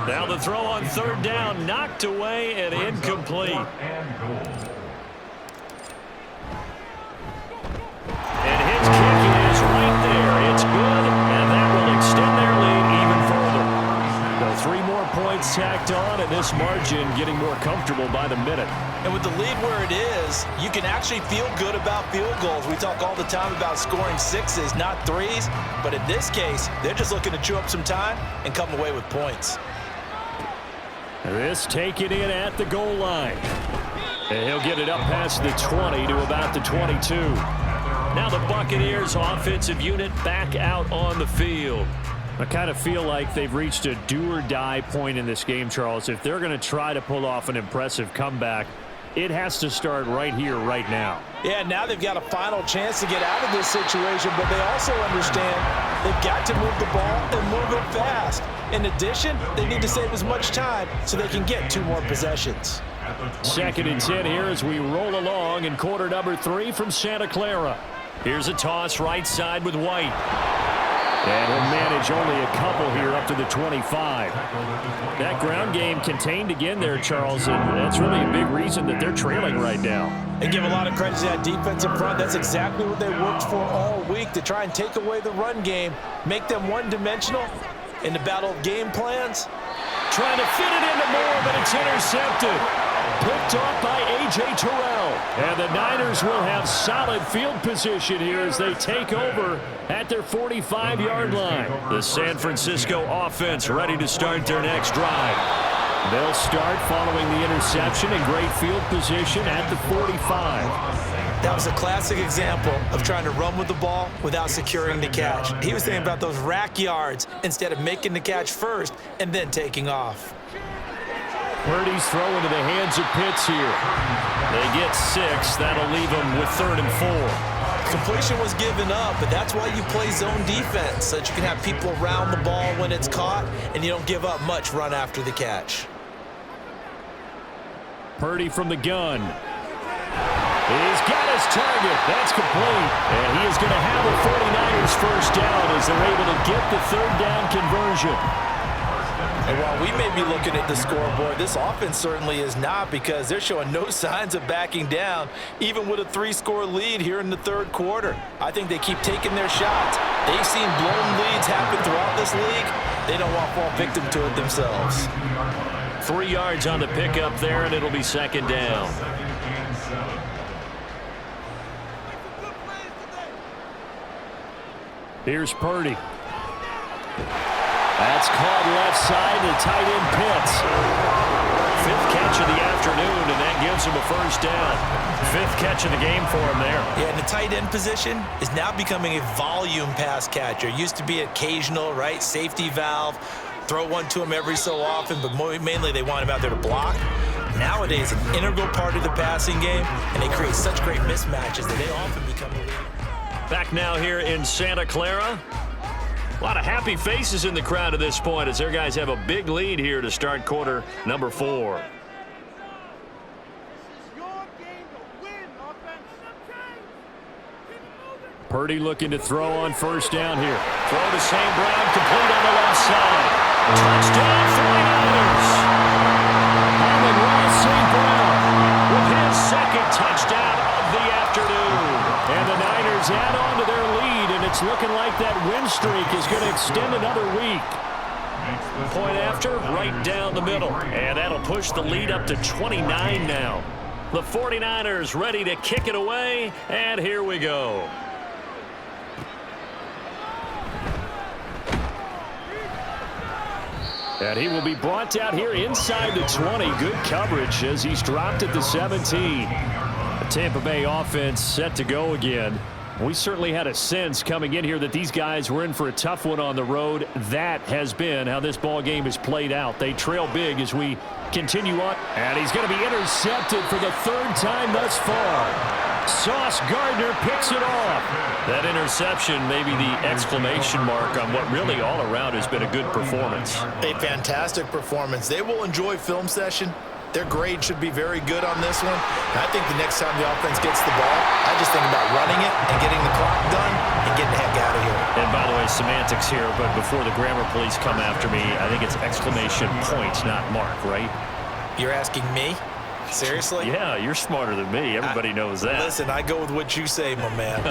Speaker 3: Now the throw on 3rd down, knocked away and incomplete. And his kicking is right there. It's good, and that will extend their lead even further. So 3 more points tacked on, and this margin getting more comfortable by the minute.
Speaker 4: And with the lead where it is, you can actually feel good about field goals. We talk all the time about scoring 6s, not 3s. But in this case, they're just looking to chew up some time and come away with points.
Speaker 3: This taken in at the goal line. And he'll get it up past the 20 to about the 22. Now the Buccaneers offensive unit back out on the field. I kind of feel like they've reached a do-or-die point in this game, Charles. If they're going to try to pull off an impressive comeback, it has to start right here, right now.
Speaker 4: Yeah, now they've got a final chance to get out of this situation, but they also understand they've got to move the ball and move it fast. In addition, they need to save as much time so they can get 2 more possessions.
Speaker 3: 2nd and 10 here as we roll along in quarter number 3 from Santa Clara. Here's a toss right side with White. And he'll manage only a couple here up to the 25. That ground game contained again there, Charles, and that's really a big reason that they're trailing right now.
Speaker 4: They give a lot of credit to that defensive front. That's exactly what they worked for all week, to try and take away the run game, make them one-dimensional in the battle of game plans.
Speaker 3: Trying to fit it into Moore, but it's intercepted. Picked off by A.J. Terrell. And the Niners will have solid field position here as they take over at their 45-yard line.
Speaker 2: The San Francisco offense ready to start their next drive.
Speaker 3: They'll start following the interception in great field position at the 45.
Speaker 4: That was a classic example of trying to run with the ball without securing the catch. He was thinking about those rack yards instead of making the catch first and then taking off.
Speaker 3: Purdy's throw into the hands of Pitts here.
Speaker 2: They get 6. That'll leave them with 3rd and 4.
Speaker 4: Completion was given up, but that's why you play zone defense, so that you can have people around the ball when it's caught and you don't give up much run after the catch.
Speaker 3: Purdy from the gun. He's got his target. That's complete. And he is going to have a 49ers first down as they're able to get the 3rd down conversion.
Speaker 4: And while we may be looking at the scoreboard, this offense certainly is not, because they're showing no signs of backing down, even with a 3-score lead here in the 3rd quarter. I think they keep taking their shots. They've seen blown leads happen throughout this league. They don't want to fall victim to it themselves.
Speaker 2: 3 yards on the pickup there, and it'll be 2nd down.
Speaker 3: Here's Purdy. That's caught left side to tight end Pitts.
Speaker 2: 5th catch of the afternoon, and that gives him a first down. 5th catch of the game for him there.
Speaker 4: Yeah, and the tight end position is now becoming a volume pass catcher. Used to be occasional, right? Safety valve. Throw one to him every so often, but mainly they want him out there to block. Nowadays, an integral part of the passing game, and they create such great mismatches that they often become the leader.
Speaker 3: Back now here in Santa Clara. A lot of happy faces in the crowd at this point as their guys have a big lead here to start quarter number 4. Purdy looking to throw on first down here. Throw to St. Brown, complete on the left side. Touchdown 49ers. Amon-Ra St. Brown with his second touchdown of the afternoon. And the Niners add on to their lead, and it's looking like that win streak is going to extend another week. Point after, right down the middle. And that'll push the lead up to 29 now. The 49ers ready to kick it away, and here we go. And he will be brought down here inside the 20. Good coverage as he's dropped at the 17. The Tampa Bay offense set to go again. We certainly had a sense coming in here that these guys were in for a tough one on the road. That has been how this ball game has played out. They trail big as we continue on. And he's going to be intercepted for the third time thus far. Sauce Gardner picks it off. That interception may be the exclamation mark on what really all around has been a good performance.
Speaker 4: A fantastic performance. They will enjoy film session. Their grade should be very good on this one. And I think the next time the offense gets the ball, I just think about running it and getting the clock done and getting the heck out of here.
Speaker 3: And by the way, semantics here, but before the grammar police come after me, I think it's exclamation point, not mark, right?
Speaker 4: You're asking me? Seriously?
Speaker 3: Yeah, you're smarter than me. Everybody knows that.
Speaker 4: Listen, I go with what you say, my man.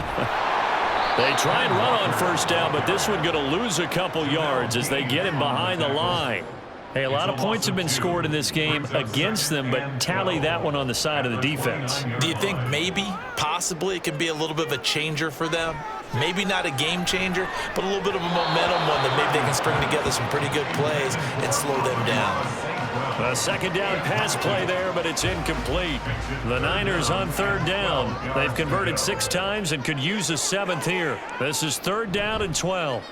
Speaker 3: They try and run on first down, but this one going to lose a couple yards as they get him behind the line. Hey, a lot of points have been scored in this game against them, but tally that one on the side of the defense.
Speaker 4: Do you think maybe, possibly, it can be a little bit of a changer for them? Maybe not a game changer, but a little bit of a momentum one that maybe they can string together some pretty good plays and slow them down.
Speaker 3: A second down pass play there, but it's incomplete. The Niners on third down. They've converted 6 times and could use a 7th here. This is 3rd down and 12.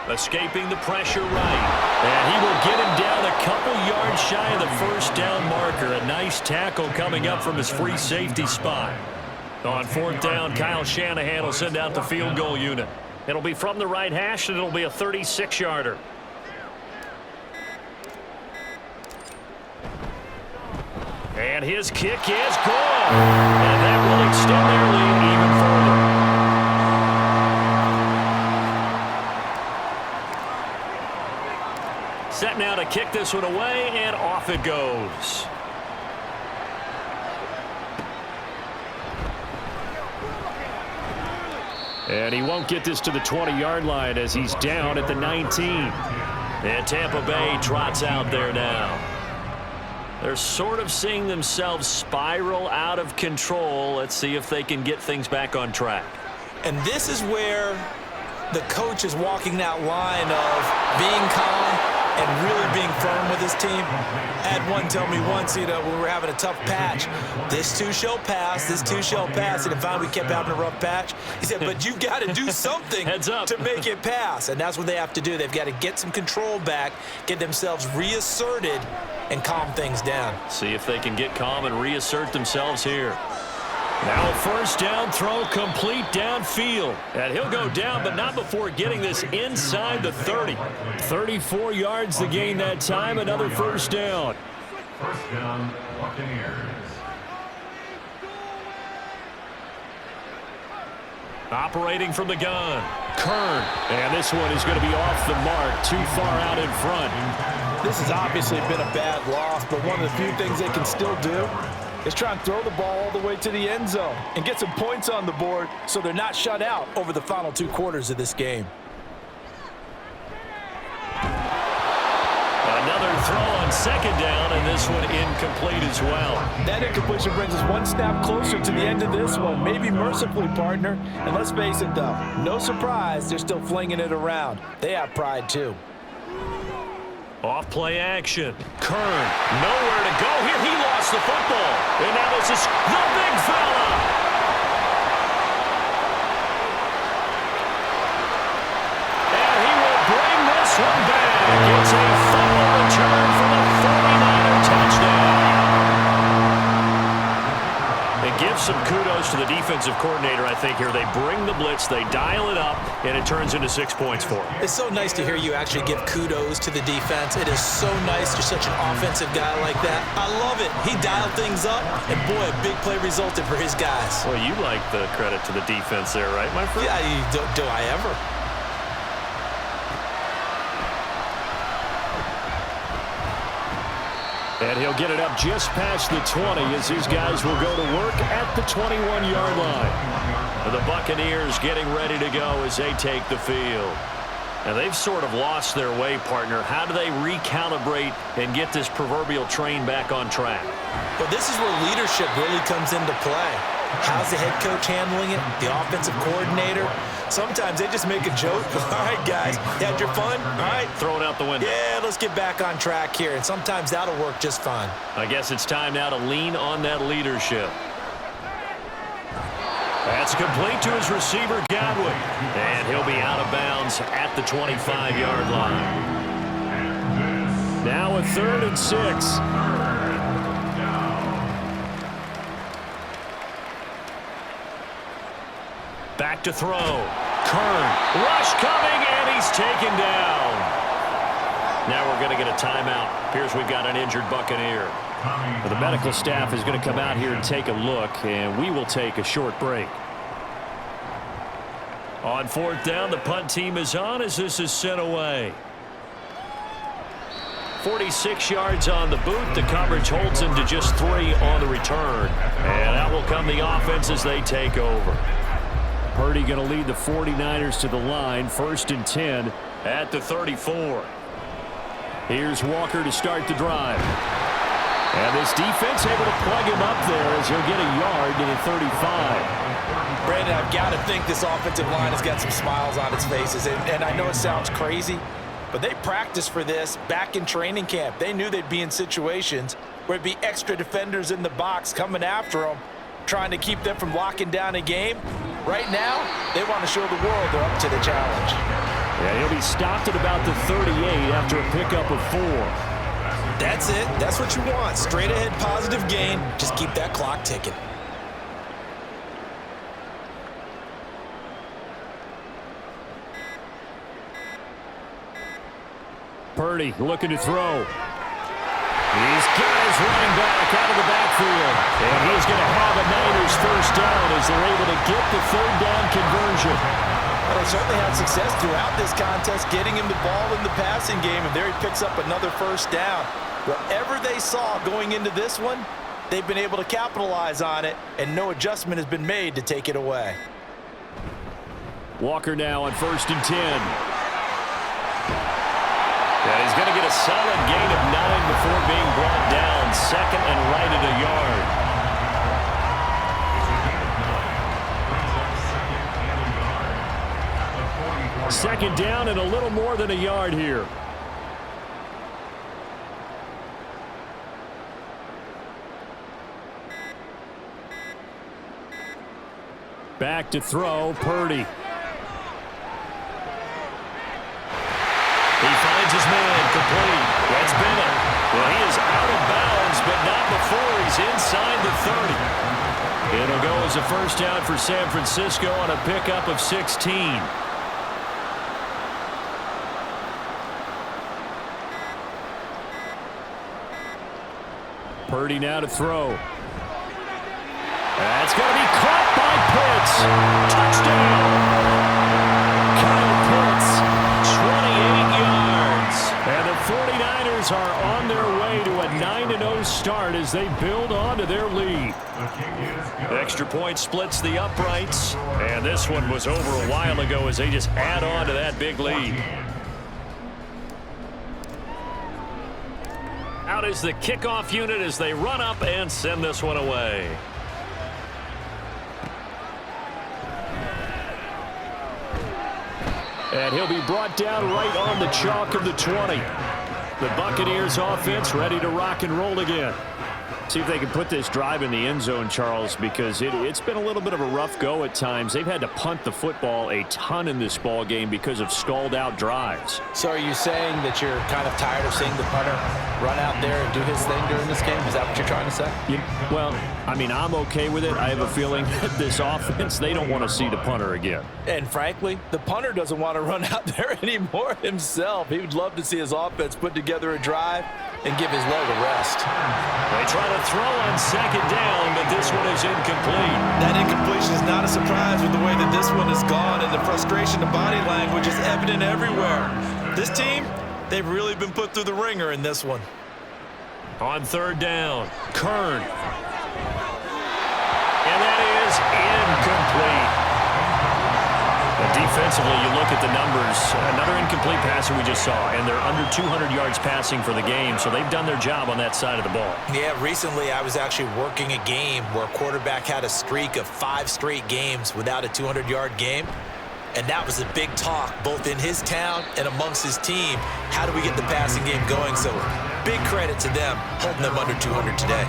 Speaker 3: Escaping the pressure right. And he will get him down a couple yards shy of the first down marker. A nice tackle coming up from his free safety spot. On 4th down, Kyle Shanahan will send out the field goal unit. It'll be from the right hash, and it'll be a 36-yarder. And his kick is good. And that will extend their lead even further. Set now to kick this one away, and off it goes. And he won't get this to the 20-yard line as he's down at the 19. And Tampa Bay trots out there now. They're sort of seeing themselves spiral out of control. Let's see if they can get things back on track.
Speaker 4: And this is where the coach is walking that line of being calm and really being firm with his team. Had one tell me once, when we were having a tough patch, this too shall pass, this too shall pass. And finally we kept having a rough patch. He said, but you've got to do something
Speaker 3: Heads up.
Speaker 4: to make it pass. And that's what they have to do. They've got to get some control back, get themselves reasserted, and calm things down.
Speaker 3: See if they can get calm and reassert themselves here. Now a first down throw complete downfield. And he'll go down, but not before getting this inside the 30. 34 yards to gain that time. Another first down.
Speaker 6: First down, Buccaneers.
Speaker 3: Operating from the gun. Kern. And this one is going to be off the mark. Too far out in front.
Speaker 4: This has obviously been a bad loss, but one of the few things they can still do is try and throw the ball all the way to the end zone and get some points on the board so they're not shut out over the final 2 quarters of this game.
Speaker 3: Another throw on second down, and this one incomplete as well.
Speaker 4: That incompletion brings us one snap closer to the end of this one. Maybe mercifully, partner. And let's face it, though, no surprise, they're still flinging it around. They have pride, too.
Speaker 3: Off play action. Kern, nowhere to go here. He lost the football. And now this is the big fella. And he will bring this one back. It's a fumble return for the 49er touchdown. It gives give some kudos to the defensive coordinator, I think, here. They bring the blitz, they dial it up, and it turns into 6 points for them.
Speaker 4: It's so nice to hear you actually give kudos to the defense. It is so nice. You're such an offensive guy like that. I love it. He dialed things up, and boy, a big play resulted for his guys.
Speaker 3: Well, you like the credit to the defense there, right, my friend?
Speaker 4: Yeah, do I ever?
Speaker 3: And he'll get it up just past the 20 as these guys will go to work at the 21-yard line. And the Buccaneers getting ready to go as they take the field. And they've sort of lost their way, partner. How do they recalibrate and get this proverbial train back on track?
Speaker 4: Well, this is where leadership really comes into play. How's the head coach handling it? The offensive coordinator? Sometimes they just make a joke. All right, guys, you had your fun? All right.
Speaker 3: Throw it out the window.
Speaker 4: Yeah, let's get back on track here. And sometimes that'll work just fine.
Speaker 3: I guess it's time now to lean on that leadership. That's complete to his receiver, Godwin. And he'll be out of bounds at the 25-yard line. Now a 3rd and 6. Back to throw. Kern. Rush coming, and he's taken down. Now we're going to get a timeout. Appears we've got an injured Buccaneer. Well, the medical staff is going to come out here and take a look, and we will take a short break. On 4th down, the punt team is on as this is sent away. 46 yards on the boot. The coverage holds him to just 3 on the return. And out will come the offense as they take over. Purdy going to lead the 49ers to the line. 1st and 10 at the 34. Here's Walker to start the drive. And this defense able to plug him up there as he'll get a yard to the 35.
Speaker 4: Brandon, I've got to think this offensive line has got some smiles on its faces. And I know it sounds crazy, but they practiced for this back in training camp. They knew they'd be in situations where it'd be extra defenders in the box coming after them, trying to keep them from locking down a game. Right now, they want to show the world they're up to the challenge.
Speaker 3: Yeah, he'll be stopped at about the 38 after a pickup of 4.
Speaker 4: That's it. That's what you want. Straight ahead positive gain. Just keep that clock ticking.
Speaker 3: Purdy looking to throw. He's got his running back out of the backfield. And he's going to have a Niners first down as they're able to get the 3rd down conversion.
Speaker 4: Well, they certainly had success throughout this contest, getting him the ball in the passing game, and there he picks up another first down. Whatever they saw going into this one, they've been able to capitalize on it, and no adjustment has been made to take it away.
Speaker 3: Walker now on 1st and 10. And he's going to get a solid gain of 9 before being brought down. 2nd and right at a yard. 2nd down and a little more than a yard here. Back to throw, Purdy. He finds his man, complete. That's Bennett. Well, he is out of bounds, but not before he's inside the 30. It'll go as a first down for San Francisco on a pickup of 16. Purdy now to throw. That's going to be caught by Pitts. Touchdown. Kyle Pitts, 28 yards. And the 49ers are on their way to a 9-0 start as they build on to their lead. Extra point splits the uprights. And this one was over a while ago as they just add on to that big lead. Out is the kickoff unit as they run up and send this one away. And he'll be brought down right on the chalk of the 20. The Buccaneers offense ready to rock and roll again. See if they can put this drive in the end zone, Charles, because it's been a little bit of a rough go at times. They've had to punt the football a ton in this ball game because of stalled-out drives.
Speaker 4: So are you saying that you're kind of tired of seeing the punter run out there and do his thing during this game? Is that what you're trying to say?
Speaker 3: Well, I mean, I'm okay with it. I have a feeling that this offense, they don't want to see the punter again.
Speaker 4: And frankly, the punter doesn't want to run out there anymore himself. He would love to see his offense put together a drive and give his leg a rest.
Speaker 2: They try to throw on second down, but this one is incomplete.
Speaker 4: That incompletion is not a surprise with the way that this one has gone, and the frustration, the body language is evident everywhere. This team, they've really been put through the ringer in this one.
Speaker 2: On third down, Kern. And that is incomplete. But defensively, you look at the numbers. Another incomplete passer we just saw, and they're under 200 yards passing for the game, so they've done their job on that side of the ball.
Speaker 4: Yeah, recently I was actually working a game where a quarterback had a streak of 5 straight games without a 200-yard game. And that was a big talk, both in his town and amongst his team. How do we get the passing game going? So big credit to them, holding them under 200 today.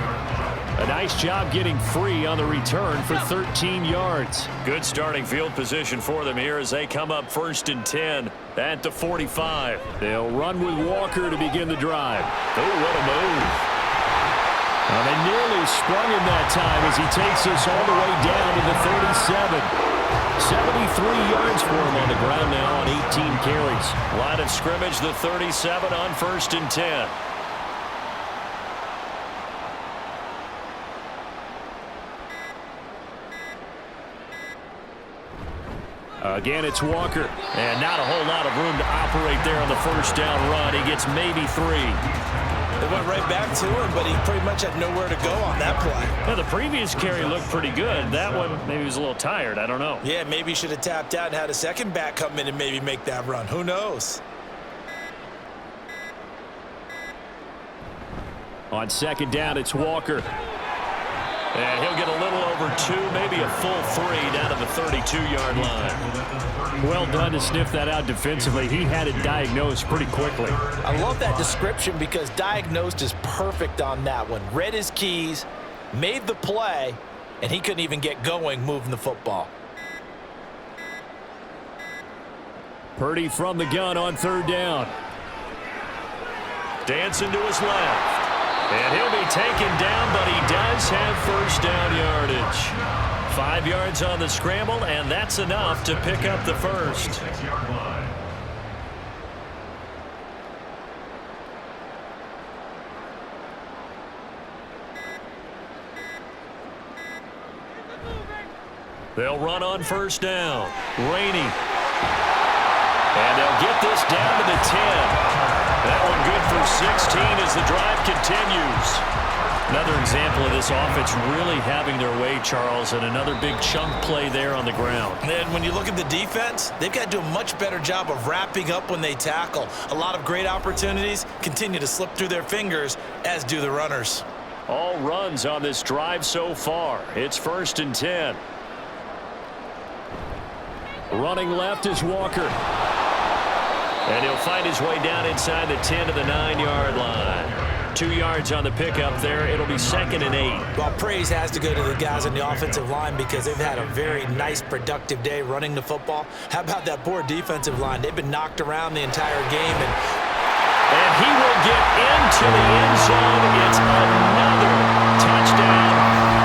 Speaker 3: A nice job getting free on the return for 13 yards.
Speaker 2: Good starting field position for them here as they come up 1st and 10 at the 45.
Speaker 3: They'll run with Walker to begin the drive. Oh, what a move. Well, they nearly sprung him that time as he takes us all the way down to the 37. 73 yards for him on the ground now on 18 carries.
Speaker 2: Line of scrimmage, the 37 on 1st and 10.
Speaker 3: Again, it's Walker. And not a whole lot of room to operate there on the first down run. He gets maybe 3.
Speaker 4: They went right back to him, but he pretty much had nowhere to go on that play.
Speaker 2: Well, the previous carry looked pretty good. That one, maybe he was a little tired. I don't know.
Speaker 4: Yeah, maybe he should have tapped out and had a second back come in and maybe make that run. Who knows?
Speaker 3: On second down, it's Walker.
Speaker 2: And he'll get a little over 2, maybe a full 3 down to the 32-yard line.
Speaker 3: Well done to sniff that out defensively. He had it diagnosed pretty quickly.
Speaker 4: I love that description because diagnosed is perfect on that one. Read his keys, made the play, and he couldn't even get going moving the football.
Speaker 3: Purdy from the gun on third down.
Speaker 2: Dancing to his left. And he'll be taken down, but he does have first down yardage. 5 yards on the scramble, and that's enough to pick up the first. They'll run on first down. Rainey. And they'll get this down to the 10. That one good for 16 as the drive continues. Another example of this offense really having their way, Charles, and another big chunk play there on the ground.
Speaker 4: And when you look at the defense, they've got to do a much better job of wrapping up when they tackle. A lot of great opportunities continue to slip through their fingers, as do the runners.
Speaker 2: All runs on this drive so far. It's 1st and 10.
Speaker 3: Running left is Walker.
Speaker 2: And he'll find his way down inside the 10 to the 9-yard line. 2 yards on the pickup there. It'll be 2nd and 8.
Speaker 4: Well, praise has to go to the guys on the offensive line because they've had a very nice, productive day running the football. How about that poor defensive line? They've been knocked around the entire game.
Speaker 2: And he will get into the end zone. It's another touchdown.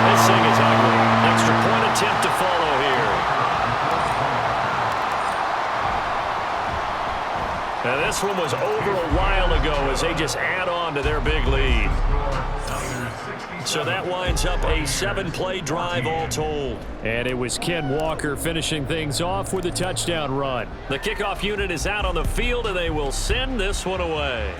Speaker 2: This thing is ugly. Extra point attempt to follow here. Now this one was over a while ago as they just add on to their big lead. So that winds up a 7-play drive all told.
Speaker 3: And it was Ken Walker finishing things off with a touchdown run.
Speaker 2: The kickoff unit is out on the field and they will send this one away.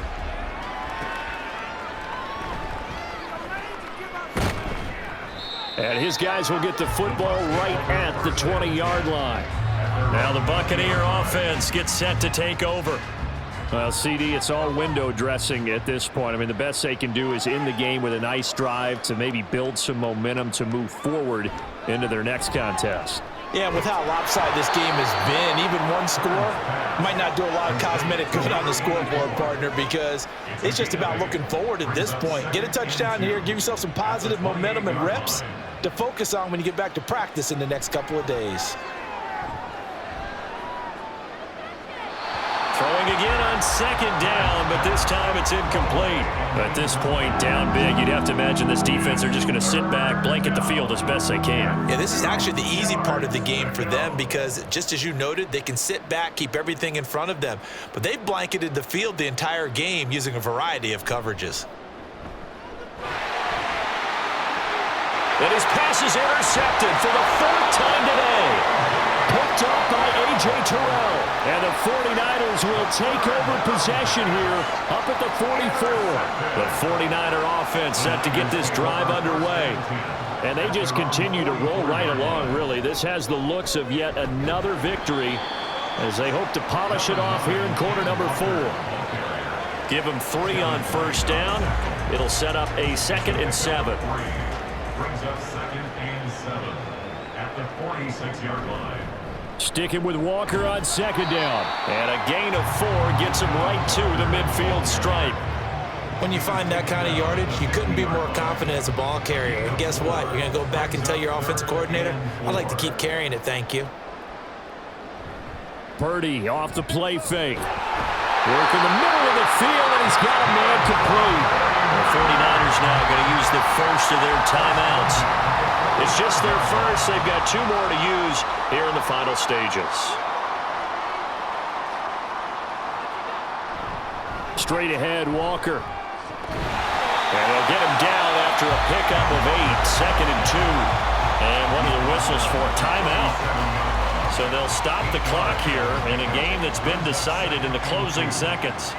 Speaker 3: And his guys will get the football right at the 20-yard line.
Speaker 2: Now the Buccaneer offense gets set to take over.
Speaker 3: Well, CD, it's all window dressing at this point. I mean, the best they can do is end the game with a nice drive to maybe build some momentum to move forward into their next contest.
Speaker 4: Yeah, with how lopsided this game has been, even one score might not do a lot of cosmetic good on the scoreboard, partner, because it's just about looking forward at this point. Get a touchdown here, give yourself some positive momentum and reps to focus on when you get back to practice in the next couple of days.
Speaker 2: Throwing again on second down, but this time it's incomplete. At this point, down big, you'd have to imagine this defense are just going to sit back, blanket the field as best they can.
Speaker 4: Yeah, this is actually the easy part of the game for them because, just as you noted, they can sit back, keep everything in front of them. But they've blanketed the field the entire game using a variety of coverages.
Speaker 2: And his pass is intercepted for the fourth time today. Picked up by A.J. Terrell. And the 49ers will take over possession here up at the 44. The 49er offense set to get this drive underway. And they just continue to roll right along, really. This has the looks of yet another victory as they hope to polish it off here in quarter number 4. Give them 3 on first down. It'll set up a 2nd and 7.
Speaker 6: Brings up 2nd and 7 at the 46-yard line.
Speaker 2: Sticking with Walker on second down. And a gain of 4 gets him right to the midfield stripe.
Speaker 4: When you find that kind of yardage, you couldn't be more confident as a ball carrier. And guess what? You're going to go back and tell your offensive coordinator, I'd like to keep carrying it, thank you.
Speaker 2: Purdy off the play fake. Work in the middle of the field, and he's got a man complete. The 49ers now going to use the first of their timeouts. It's just their first. They've got 2 more to use here in the final stages. Straight ahead, Walker. And they'll get him down after a pickup of 8, 2nd and 2. And one of the whistles for a timeout. So they'll stop the clock here in a game that's been decided in the closing seconds.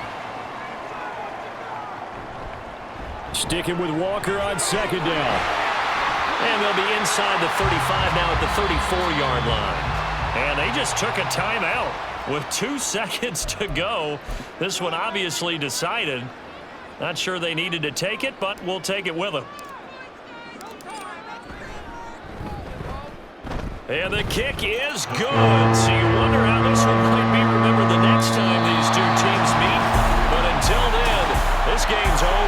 Speaker 2: Sticking with Walker on second down. And they'll be inside the 35 now at the 34-yard line. And they just took a timeout with 2 seconds to go. This one obviously decided. Not sure they needed to take it, but we'll take it with them. And the kick is good. So you wonder how this one might be remembered the next time these 2 teams meet. But until then, this game's over.